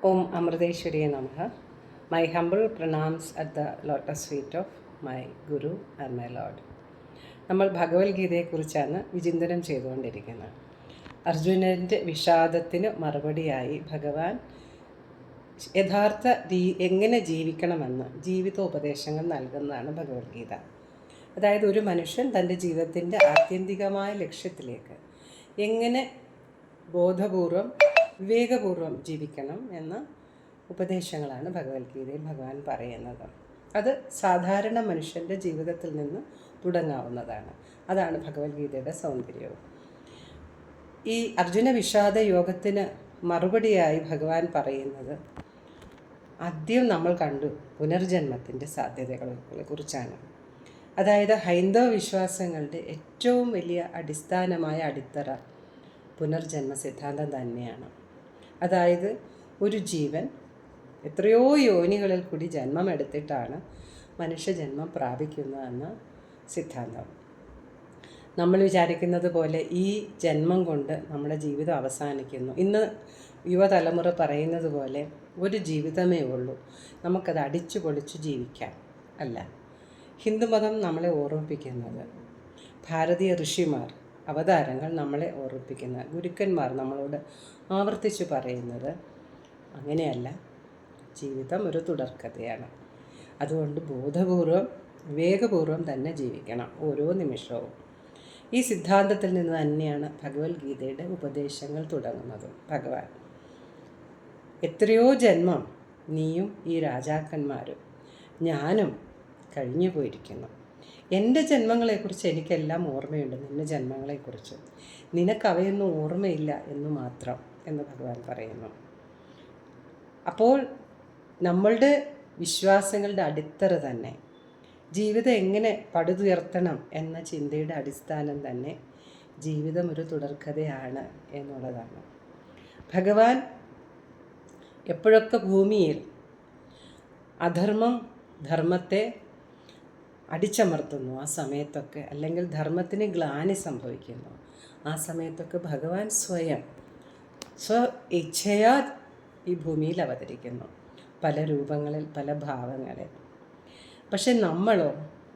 Om Amriteshwariye Namaha. My humble pranams at the lotus feet of my Guru and my Lord. നമ്മൾ ഭഗവത്ഗീതയെക്കുറിച്ചാണ് വിചിന്തനം ചെയ്തുകൊണ്ടിരിക്കുന്നത്. അർജുനൻ്റെ വിഷാദത്തിന് മറുപടിയായി ഭഗവാൻ യഥാർത്ഥ എങ്ങനെ ജീവിക്കണമെന്ന് ജീവിതോപദേശങ്ങൾ നൽകുന്നതാണ് ഭഗവത്ഗീത. അതായത് ഒരു മനുഷ്യൻ തൻ്റെ ജീവിതത്തിൻ്റെ ആത്യന്തികമായ ലക്ഷ്യത്തിലേക്ക് എങ്ങനെ ബോധപൂർവം വിവേകപൂർവം ജീവിക്കണം എന്ന ഉപദേശങ്ങളാണ് ഭഗവത്ഗീതയിൽ ഭഗവാൻ പറയുന്നത്. അത് സാധാരണ മനുഷ്യൻ്റെ ജീവിതത്തിൽ നിന്ന് തുടങ്ങാവുന്നതാണ്. അതാണ് ഭഗവത്ഗീതയുടെ സൗന്ദര്യവും. ഈ അർജുന വിഷാദ യോഗത്തിന് മറുപടിയായി ഭഗവാൻ പറയുന്നത് ആദ്യം നമ്മൾ കണ്ടു പുനർജന്മത്തിൻ്റെ സാധ്യതകളെ കുറിച്ചാണ്. അതായത് ഹൈന്ദവ വിശ്വാസങ്ങളുടെ ഏറ്റവും വലിയ അടിസ്ഥാനമായ അടിത്തറ പുനർജന്മ സിദ്ധാന്തം തന്നെയാണ്. അതായത് ഒരു ജീവൻ എത്രയോ യോനികളിൽ കൂടി ജന്മമെടുത്തിട്ടാണ് മനുഷ്യജന്മം പ്രാപിക്കുന്നതെന്ന സിദ്ധാന്തം. നമ്മൾ വിചാരിക്കുന്നത് പോലെ ഈ ജന്മം കൊണ്ട് നമ്മുടെ ജീവിതം അവസാനിക്കുന്നു. ഇന്ന് യുവതലമുറ പറയുന്നത് പോലെ ഒരു ജീവിതമേ ഉള്ളൂ, നമുക്കത് അടിച്ചു പൊളിച്ചു ജീവിക്കാം. അല്ല, ഹിന്ദുമതം നമ്മളെ ഓർമ്മിപ്പിക്കുന്നത്, ഭാരതീയ ഋഷിമാർ അവതാരങ്ങൾ നമ്മളെ ഓർമ്മിപ്പിക്കുന്ന ഗുരുക്കന്മാർ നമ്മളോട് ആവർത്തിച്ചു പറയുന്നത് അങ്ങനെയല്ല, ജീവിതം ഒരു തുടർക്കഥയാണ്. അതുകൊണ്ട് ബോധപൂർവം വിവേകപൂർവം തന്നെ ജീവിക്കണം ഓരോ നിമിഷവും. ഈ സിദ്ധാന്തത്തിൽ നിന്ന് തന്നെയാണ് ഭഗവത്ഗീതയുടെ ഉപദേശങ്ങൾ തുടങ്ങുന്നതും. ഭഗവാൻ എത്രയോ ജന്മം നീയും ഈ രാജാക്കന്മാരും ഞാനും കഴിഞ്ഞു പോയിരിക്കുന്നു. എൻ്റെ ജന്മങ്ങളെക്കുറിച്ച് എനിക്കെല്ലാം ഓർമ്മയുണ്ട്, നിൻ്റെ ജന്മങ്ങളെക്കുറിച്ച് നിനക്കവയൊന്നും ഓർമ്മയില്ല എന്ന് മാത്രം എന്ന് ഭഗവാൻ പറയുന്നു. അപ്പോൾ നമ്മളുടെ വിശ്വാസങ്ങളുടെ അടിത്തറ തന്നെ, ജീവിതം എങ്ങനെ പടുതുയർത്തണം എന്ന ചിന്തയുടെ അടിസ്ഥാനം തന്നെ ജീവിതം ഒരു തുടർക്കഥയാണ് എന്നുള്ളതാണ്. ഭഗവാൻ എപ്പോഴൊക്കെ ഭൂമിയിൽ അധർമ്മം ധർമ്മത്തെ അടിച്ചമർത്തുന്നു, ആ സമയത്തൊക്കെ, അല്ലെങ്കിൽ ധർമ്മത്തിന് ഗ്ലാനി സംഭവിക്കുന്നു, ആ സമയത്തൊക്കെ ഭഗവാൻ സ്വയം ഇച്ഛയാ ഈ ഭൂമിയിൽ അവതരിക്കുന്നു, പല രൂപങ്ങളിൽ പല ഭാവങ്ങളിൽ. പക്ഷെ നമ്മളോ,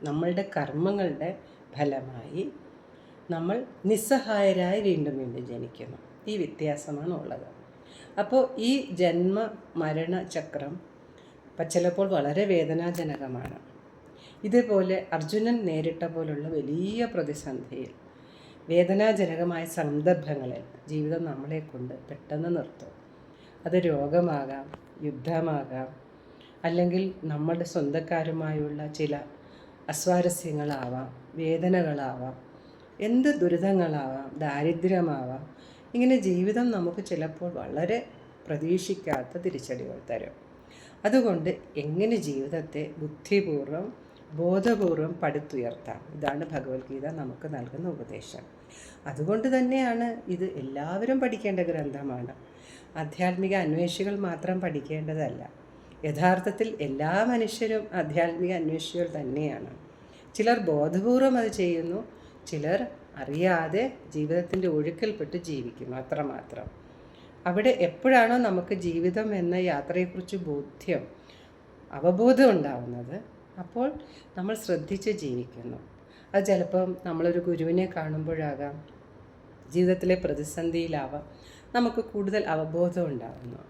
നമ്മളുടെ കർമ്മങ്ങളുടെ ഫലമായി നമ്മൾ നിസ്സഹായരായി വീണ്ടും വീണ്ടും ജനിക്കുന്നു. ഈ വ്യത്യാസമാണ് ഉള്ളത്. അപ്പോൾ ഈ ജന്മ മരണ ചക്രം ചിലപ്പോൾ വളരെ വേദനാജനകമാണ്. ഇതേപോലെ അർജുനൻ നേരിട്ട പോലുള്ള വലിയ പ്രതിസന്ധിയിൽ, വേദനാജനകമായ സന്ദർഭങ്ങളിൽ ജീവിതം നമ്മളെ കൊണ്ട് പെട്ടെന്ന് നിർത്തും. അത് രോഗമാകാം, യുദ്ധമാകാം, അല്ലെങ്കിൽ നമ്മുടെ സ്വന്തക്കാരുമായുള്ള ചില അസ്വാരസ്യങ്ങളാവാം, വേദനകളാവാം, എന്ത് ദുരിതങ്ങളാവാം, ദാരിദ്ര്യമാവാം. ഇങ്ങനെ ജീവിതം നമുക്ക് ചിലപ്പോൾ വളരെ പ്രതീക്ഷിക്കാത്ത തിരിച്ചടികൾ തരും. അതുകൊണ്ട് എങ്ങനെ ജീവിതത്തെ ബുദ്ധിപൂർവ്വം ബോധപൂർവം പടുത്തുയർത്താം, ഇതാണ് ഭഗവത്ഗീത നമുക്ക് നൽകുന്ന ഉപദേശം. അതുകൊണ്ട് തന്നെയാണ് ഇത് എല്ലാവരും പഠിക്കേണ്ട ഗ്രന്ഥമാണ്. ആധ്യാത്മിക അന്വേഷികൾ മാത്രം പഠിക്കേണ്ടതല്ല. യഥാർത്ഥത്തിൽ എല്ലാ മനുഷ്യരും ആധ്യാത്മിക അന്വേഷികൾ തന്നെയാണ്. ചിലർ ബോധപൂർവം അത് ചെയ്യുന്നു, ചിലർ അറിയാതെ ജീവിതത്തിൻ്റെ ഒഴുക്കിൽപ്പെട്ട് ജീവിക്കുന്നു, അത്രമാത്രം. അവിടെ എപ്പോഴാണോ നമുക്ക് ജീവിതം എന്ന യാത്രയെക്കുറിച്ച് അവബോധം ഉണ്ടാവുന്നത്, അപ്പോൾ നമ്മൾ ശ്രദ്ധിച്ച് ജീവിക്കുന്നു. അത് ചിലപ്പം നമ്മളൊരു ഗുരുവിനെ കാണുമ്പോഴാകാം, ജീവിതത്തിലെ പ്രതിസന്ധിയിലാവാം, നമുക്ക് കൂടുതൽ അവബോധം ഉണ്ടാകുന്നു.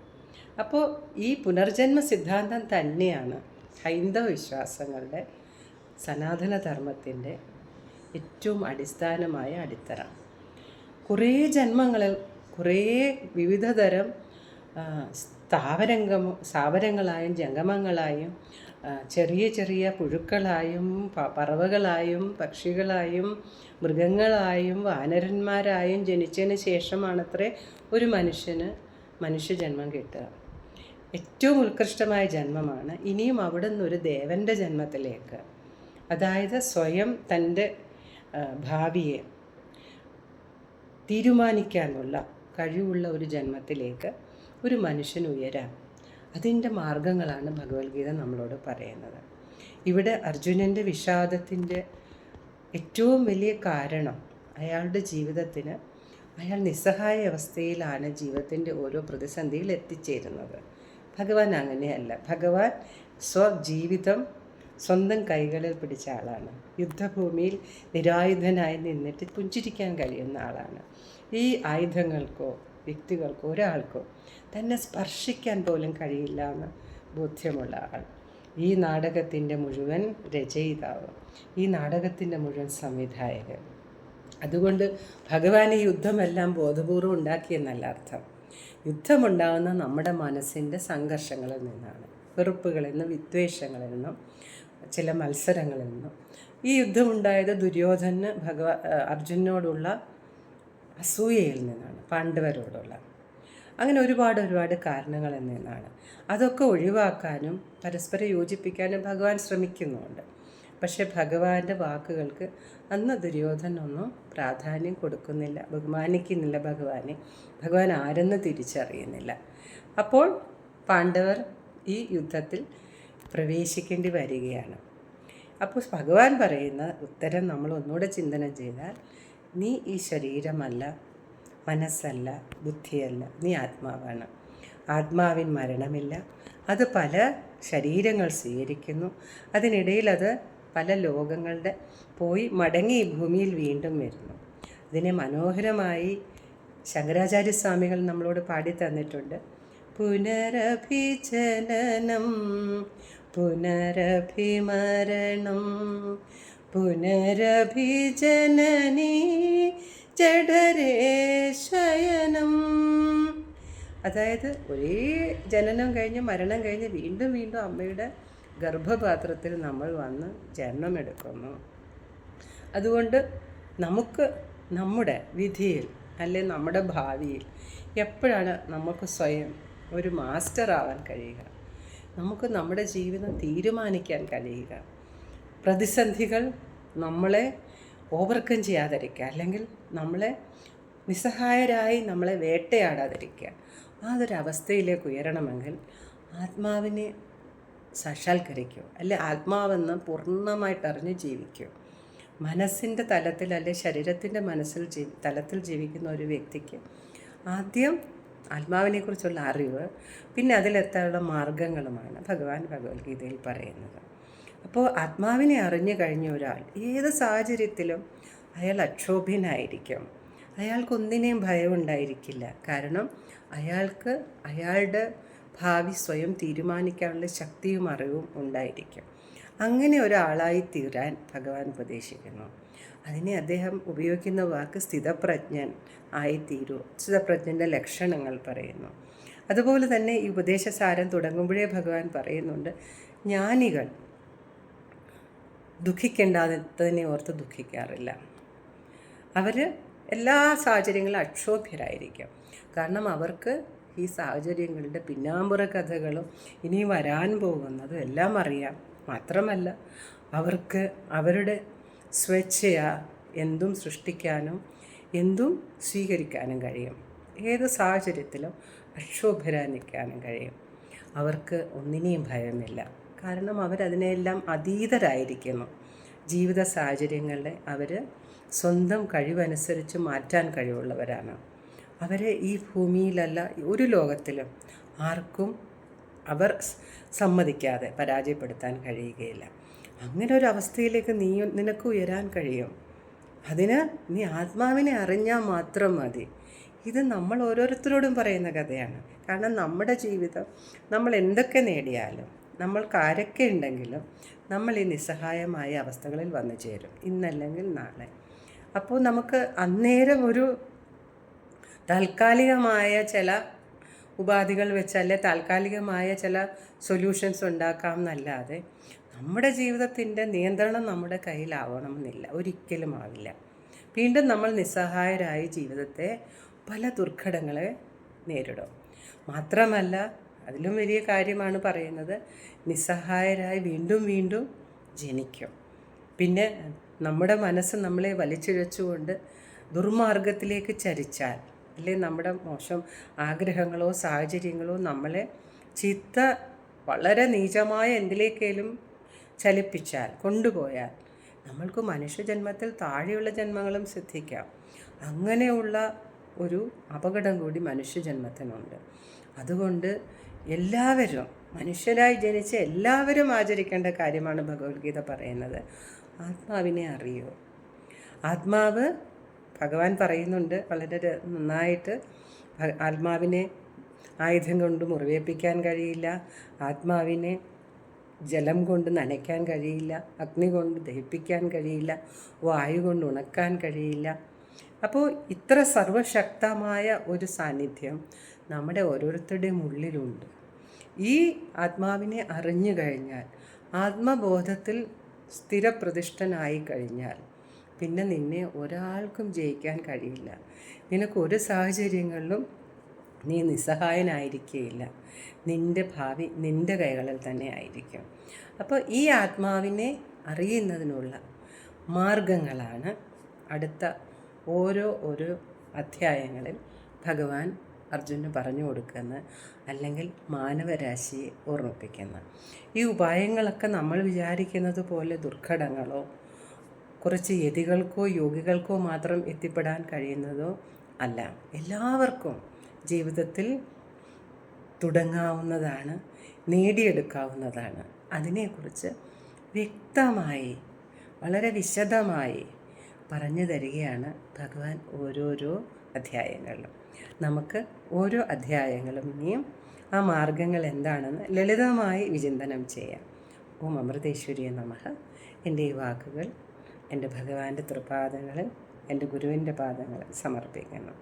അപ്പോൾ ഈ പുനർജന്മ സിദ്ധാന്തം തന്നെയാണ് ഹൈന്ദവ വിശ്വാസങ്ങളുടെ സനാതനധർമ്മത്തിൻ്റെ ഏറ്റവും അടിസ്ഥാനമായ അടിത്തറ. കുറേ ജന്മങ്ങളിൽ കുറേ വിവിധതരം സ്ഥാവരങ്ങളായും ജംഗമങ്ങളായും ചെറിയ ചെറിയ പുഴുക്കളായും പറവകളായും പക്ഷികളായും മൃഗങ്ങളായും വാനരന്മാരായും ജനിച്ചതിന് ശേഷമാണത്രേ ഒരു മനുഷ്യന് മനുഷ്യജന്മം കിട്ടുക. ഏറ്റവും ഉത്കൃഷ്ടമായ ജന്മമാണ്. ഇനിയും അവിടെ നിന്നൊരു ദേവൻ്റെ ജന്മത്തിലേക്ക്, അതായത് സ്വയം തൻ്റെ ഭാവിയെ തീരുമാനിക്കാനുള്ള കഴിവുള്ള ഒരു ജന്മത്തിലേക്ക് ഒരു മനുഷ്യൻ ഉയരാൻ. അതിൻ്റെ മാർഗങ്ങളാണ് ഭഗവത്ഗീത നമ്മളോട് പറയുന്നത്. ഇവിടെ അർജുനൻ്റെ വിഷാദത്തിൻ്റെ ഏറ്റവും വലിയ കാരണം അയാളുടെ ജീവിതത്തിന് അയാൾ നിസ്സഹായ അവസ്ഥയിലാണ് ജീവിതത്തിൻ്റെ ഓരോ പ്രതിസന്ധിയിൽ എത്തിച്ചേരുന്നത്. ഭഗവാൻ അങ്ങനെയല്ല. ഭഗവാൻ സ്വജീവിതം സ്വന്തം കൈകളിൽ പിടിച്ച ആളാണ്. യുദ്ധഭൂമിയിൽ നിരായുധനായി നിന്നിട്ട് പുഞ്ചിരിക്കാൻ കഴിയുന്ന ആളാണ്. ഈ ആയുധങ്ങൾക്കോ വ്യക്തികൾക്കോ ഒരാൾക്കോ തന്നെ സ്പർശിക്കാൻ പോലും കഴിയില്ല എന്ന് ബോധ്യമുള്ള ആൾ. ഈ നാടകത്തിൻ്റെ മുഴുവൻ രചയിതാവ്, ഈ നാടകത്തിൻ്റെ മുഴുവൻ സംവിധായകൻ. അതുകൊണ്ട് ഭഗവാൻ ഈ യുദ്ധമെല്ലാം ബോധപൂർവം ഉണ്ടാക്കിയെന്നല്ല അർത്ഥം. യുദ്ധമുണ്ടാകുന്ന നമ്മുടെ മനസ്സിൻ്റെ സംഘർഷങ്ങളിൽ നിന്നാണ്, വെറുപ്പുകളിൽ നിന്നും വിദ്വേഷങ്ങളിൽ നിന്നും ചില മത്സരങ്ങളിൽ നിന്നും. ഈ യുദ്ധമുണ്ടായത് ദുര്യോധന് അർജുനോടുള്ള അസൂയയിൽ നിന്നാണ്, പാണ്ഡവരോടുള്ള. അങ്ങനെ ഒരുപാട് കാരണങ്ങളിൽ നിന്നാണ്. അതൊക്കെ ഒഴിവാക്കാനും പരസ്പരം യോജിപ്പിക്കാനും ഭഗവാൻ ശ്രമിക്കുന്നുണ്ട്. പക്ഷേ ഭഗവാന്റെ വാക്കുകൾക്ക് അന്ന് ദുര്യോധനൊന്നും പ്രാധാന്യം കൊടുക്കുന്നില്ല, ബഹുമാനിക്കുന്നില്ല ഭഗവാനെ. ഭഗവാൻ ആരെന്ന് തിരിച്ചറിയുന്നില്ല. അപ്പോൾ പാണ്ഡവർ ഈ യുദ്ധത്തിൽ പ്രവേശിക്കേണ്ടി വരികയാണ്. അപ്പോൾ ഭഗവാൻ പറയുന്ന ഉത്തരം നമ്മൾ ഒന്നുകൂടെ ചിന്തനം ചെയ്താൽ, നീ ഈ ശരീരമല്ല, മനസ്സല്ല, ബുദ്ധിയല്ല, നീ ആത്മാവാണ്. ആത്മാവിന് മരണമില്ല. അത് പല ശരീരങ്ങൾ സ്വീകരിക്കുന്നു. അതിനിടയിൽ അത് പല ലോകങ്ങളുടെ പോയി മടങ്ങി ഈ ഭൂമിയിൽ വീണ്ടും വരുന്നു. ഇതിനെ മനോഹരമായി ശങ്കരാചാര്യസ്വാമികൾ നമ്മളോട് പാടി തന്നിട്ടുണ്ട്. പുനരഭിജനനം പുനരഭിമരണം പുനരഭിജനനീ ജഡരേ ശയനം. അതായത് ഒരേ ജനനം കഴിഞ്ഞ് മരണം കഴിഞ്ഞ് വീണ്ടും വീണ്ടും അമ്മയുടെ ഗർഭപാത്രത്തിൽ നമ്മൾ വന്ന് ജന്മമെടുക്കുന്നു. അതുകൊണ്ട് നമുക്ക് നമ്മുടെ വിധിയിൽ അല്ലെ നമ്മുടെ ഭാവിയിൽ എപ്പോഴാണ് നമുക്ക് സ്വയം ഒരു മാസ്റ്റർ ആവാൻ കഴിയുക, നമുക്ക് നമ്മുടെ ജീവിതം തീരുമാനിക്കാൻ കഴിയുക, പ്രതിസന്ധികൾ നമ്മളെ ഓവർകം ചെയ്യാതിരിക്കുക, അല്ലെങ്കിൽ നമ്മളെ നിസ്സഹായരായി നമ്മളെ വേട്ടയാടാതിരിക്കുക, അതൊരവസ്ഥയിലേക്ക് ഉയരണമെങ്കിൽ ആത്മാവിനെ സാക്ഷാത്കരിക്കൂ, അല്ലെ ആത്മാവെന്ന് പൂർണ്ണമായിട്ട് അറിഞ്ഞ് ജീവിക്കൂ. മനസ്സിൻ്റെ തലത്തിൽ അല്ലെ ശരീരത്തിൻ്റെ തലത്തിൽ ജീവിക്കുന്ന ഒരു വ്യക്തിക്ക് ആദ്യം ആത്മാവിനെക്കുറിച്ചുള്ള അറിവ്, പിന്നെ അതിലെത്താനുള്ള മാർഗങ്ങളുമാണ് ഭഗവാൻ ഭഗവത്ഗീതയിൽ പറയുന്നത്. അപ്പോൾ ആത്മാവിനെ അറിഞ്ഞു കഴിഞ്ഞ ഒരാൾ ഏത് സാഹചര്യത്തിലും അയാൾ അക്ഷോഭ്യനായിരിക്കും. അയാൾക്കൊന്നിനെയും ഭയം ഉണ്ടായിരിക്കില്ല. കാരണം അയാൾക്ക് അയാളുടെ ഭാവി സ്വയം തീരുമാനിക്കാനുള്ള ശക്തിയും അറിവും ഉണ്ടായിരിക്കും. അങ്ങനെ ഒരാളായി തീരാൻ ഭഗവാൻ ഉപദേശിക്കുന്നു. അതിനെ അദ്ദേഹം ഉപയോഗിക്കുന്ന വാക്ക് സ്ഥിതപ്രജ്ഞൻ ആയിത്തീരൂ. സ്ഥിതപ്രജ്ഞൻ്റെ ലക്ഷണങ്ങൾ പറയുന്നു. അതുപോലെ തന്നെ ഈ ഉപദേശസാരം തുടങ്ങുമ്പോഴേ ഭഗവാൻ പറയുന്നുണ്ട്, ജ്ഞാനികൾ ദുഃഖിക്കേണ്ടാത്തതിനെ ഓർത്ത് ദുഃഖിക്കാറില്ല. അവർ എല്ലാ സാഹചര്യങ്ങളും അക്ഷോഭ്യരായിരിക്കും. കാരണം അവർക്ക് ഈ സാഹചര്യങ്ങളുടെ പിന്നാമ്പുറ കഥകളും ഇനി വരാൻ പോകുന്നതും എല്ലാം അറിയാം. മാത്രമല്ല അവർക്ക് അവരുടെ സ്വേച്ഛയാ എന്തും സൃഷ്ടിക്കാനും എന്തും സ്വീകരിക്കാനും കഴിയും. ഏത് സാഹചര്യത്തിലും അക്ഷോഭ്യരായി നിൽക്കാനും കഴിയും. അവർക്ക് ഒന്നിനെയും ഭയമില്ല. കാരണം അവരതിനെല്ലാം അതീതരായിരിക്കുന്നു. ജീവിത സാഹചര്യങ്ങളെ അവർ സ്വന്തം കഴിവനുസരിച്ച് മാറ്റാൻ കഴിവുള്ളവരാണ്. അവരെ ഈ ഭൂമിയിലല്ല ഒരു ലോകത്തിലും ആർക്കും അവർ സമ്മതിക്കാതെ പരാജയപ്പെടുത്താൻ കഴിയുകയില്ല. അങ്ങനെ ഒരു അവസ്ഥയിലേക്ക് നിനക്ക് ഉയരാൻ കഴിയും. അതിന് നീ ആത്മാവിനെ അറിഞ്ഞാൽ മാത്രം മതി. ഇത് നമ്മൾ ഓരോരുത്തരോടും പറയുന്ന കഥയാണ്. കാരണം നമ്മുടെ ജീവിതം നമ്മൾ എന്തൊക്കെ നേടിയാലും നമ്മൾക്ക് ആരൊക്കെ ഉണ്ടെങ്കിലും നമ്മൾ ഈ നിസ്സഹായമായ അവസ്ഥകളിൽ വന്നു ചേരും, ഇന്നല്ലെങ്കിൽ നാളെ. അപ്പോൾ നമുക്ക് അന്നേരം ഒരു താൽക്കാലികമായ ചില ഉപാധികൾ വെച്ചല്ലേ താൽക്കാലികമായ ചില സൊല്യൂഷൻസ് ഉണ്ടാക്കാം എന്നല്ലാതെ നമ്മുടെ ജീവിതത്തിൻ്റെ നിയന്ത്രണം നമ്മുടെ കയ്യിലാവണമെന്നില്ല, ഒരിക്കലും ആവില്ല. വീണ്ടും നമ്മൾ നിസ്സഹായരായി ജീവിതത്തെ പല ദുർഘടങ്ങളെ നേരിടും. മാത്രമല്ല അതിലും വലിയ കാര്യമാണ് പറയുന്നത്, നിസ്സഹായരായി വീണ്ടും വീണ്ടും ജനിക്കും. പിന്നെ നമ്മുടെ മനസ്സ് നമ്മളെ വലിച്ചിഴച്ചുകൊണ്ട് ദുർമാർഗത്തിലേക്ക് ചരിച്ചാൽ, അല്ലെ നമ്മുടെ മോശം ആഗ്രഹങ്ങളോ സാഹചര്യങ്ങളോ നമ്മളെ വളരെ നീചമായ എന്തിലേക്കേലും ചലിപ്പിച്ചാൽ, കൊണ്ടുപോയാൽ, നമ്മൾക്ക് മനുഷ്യജന്മത്തിൽ താഴെയുള്ള ജന്മങ്ങളും സിദ്ധിക്കാം. അങ്ങനെയുള്ള ഒരു അപകടം കൂടി മനുഷ്യജന്മത്തിനുണ്ട്. അതുകൊണ്ട് എല്ലാവരും മനുഷ്യരായി ജനിച്ച എല്ലാവരും ആചരിക്കേണ്ട കാര്യമാണ് ഭഗവത്ഗീത പറയുന്നത്. ആത്മാവിനെ അറിയൂ. ആത്മാവ് ഭഗവാൻ പറയുന്നുണ്ട് വളരെ നന്നായിട്ട്, ആത്മാവിനെ ആയുധം കൊണ്ട് മുറിവേൽപ്പിക്കാൻ കഴിയില്ല, ആത്മാവിനെ ജലം കൊണ്ട് നനയ്ക്കാൻ കഴിയില്ല, അഗ്നി കൊണ്ട് ദഹിപ്പിക്കാൻ കഴിയില്ല, വായു കൊണ്ട് ഉണക്കാൻ കഴിയില്ല. അപ്പോൾ ഇത്ര സർവശക്തമായ ഒരു സാന്നിധ്യം നമ്മുടെ ഓരോരുത്തരുടെയും ഉള്ളിലുണ്ട്. ഈ ആത്മാവിനെ അറിഞ്ഞു കഴിഞ്ഞാൽ, ആത്മബോധത്തിൽ സ്ഥിരപ്രതിഷ്ഠനായി കഴിഞ്ഞാൽ പിന്നെ നിന്നെ ഒരാൾക്കും ജയിക്കാൻ കഴിയില്ല. നിനക്ക് ഒരു സാഹചര്യങ്ങളിലും നീ നിസ്സഹായനായിരിക്കുകയില്ല. നിൻ്റെ ഭാവി നിൻ്റെ കൈകളിൽ തന്നെ ആയിരിക്കും. അപ്പോൾ ഈ ആത്മാവിനെ അറിയുന്നതിനുള്ള മാർഗങ്ങളാണ് അടുത്ത ഓരോ അധ്യായങ്ങളിൽ ഭഗവാൻ അർജുനന് പറഞ്ഞു കൊടുക്കുന്നത്, അല്ലെങ്കിൽ മാനവരാശിയെ ഓർമ്മിപ്പിക്കുന്നത്. ഈ ഉപായങ്ങളൊക്കെ നമ്മൾ വിചാരിക്കുന്നത് പോലെ ദുർഘടങ്ങളോ കുറച്ച് യതികൾക്കോ യോഗികൾക്കോ മാത്രം എത്തിപ്പെടാൻ കഴിയുന്നതോ അല്ല. എല്ലാവർക്കും ജീവിതത്തിൽ തുടങ്ങാവുന്നതാണ്, നേടിയെടുക്കാവുന്നതാണ്. അതിനെക്കുറിച്ച് വ്യക്തമായി വളരെ വിശദമായി പറഞ്ഞു തരികയാണ് ഭഗവാൻ ഓരോരോ അധ്യായങ്ങളിലും. നമുക്ക് ഓരോ അധ്യായങ്ങളും ഇനിയും ആ മാർഗങ്ങൾ എന്താണെന്ന് ലളിതമായി വിചിന്തനം ചെയ്യാം. ഓം അമൃതേശ്വരിയെ നമഃ. എൻ്റെ ഈ വാക്കുകൾ എൻ്റെ ഭഗവാന്റെ തൃപാദങ്ങളിൽ, എൻ്റെ ഗുരുവിൻ്റെ പാദങ്ങളിൽ സമർപ്പിക്കുന്നു.